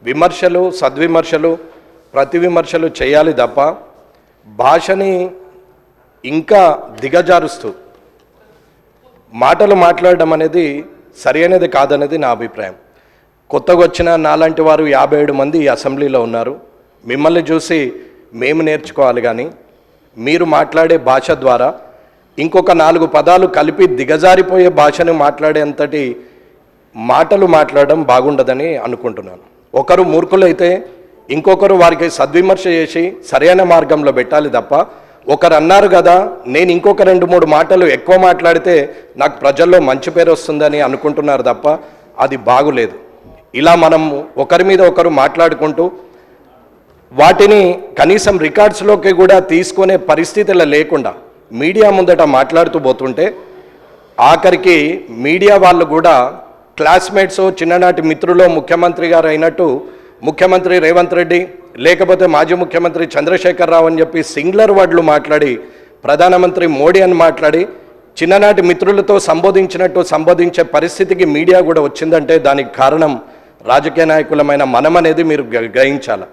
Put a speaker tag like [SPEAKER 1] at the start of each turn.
[SPEAKER 1] విమర్శలు, సద్విమర్శలు, ప్రతి విమర్శలు చేయాలి తప్ప భాషని ఇంకా దిగజారుస్తూ మాటలు మాట్లాడడం అనేది సరైనది కాదనేది నా అభిప్రాయం. కొత్తగా వచ్చిన నాలాంటి వారు 57 మంది ఈ అసెంబ్లీలో ఉన్నారు. మిమ్మల్ని చూసి మేము నేర్చుకోవాలి, కానీ మీరు మాట్లాడే భాష ద్వారా ఇంకొక 4 పదాలు కలిపి దిగజారిపోయే భాషను మాట్లాడేంతటి మాటలు మాట్లాడడం బాగుండదని అనుకుంటున్నాను. ఒకరు మూర్ఖులైతే ఇంకొకరు వారికి సద్విమర్శ చేసి సరైన మార్గంలో పెట్టాలి తప్ప, ఒకరు అన్నారు కదా నేను ఇంకొక 2-3 మాటలు ఎక్కువ మాట్లాడితే నాకు ప్రజల్లో మంచి పేరు వస్తుందని అనుకుంటున్నారు తప్ప అది బాగులేదు. ఇలా మనం ఒకరి మీద ఒకరు మాట్లాడుకుంటూ వాటిని కనీసం రికార్డ్స్లోకి కూడా తీసుకునే పరిస్థితులు లేకుండా మీడియా ముందట మాట్లాడుతూ పోతుంటే ఆఖరికి మీడియా వాళ్ళు కూడా క్లాస్మేట్స్, చిన్ననాటి మిత్రులు ముఖ్యమంత్రి గారు అయినట్టు ముఖ్యమంత్రి రేవంత్ రెడ్డి లేకపోతే మాజీ ముఖ్యమంత్రి చంద్రశేఖర్ రావు అని చెప్పి సింగులర్ వర్డ్లు మాట్లాడి ప్రధానమంత్రి మోడీ అని మాట్లాడి చిన్ననాటి మిత్రులతో సంబోధించినట్టు సంబోధించే పరిస్థితికి మీడియా కూడా వచ్చిందంటే దానికి కారణం రాజకీయ నాయకులమైన మనమనేది మీరు గ్రహించాలి.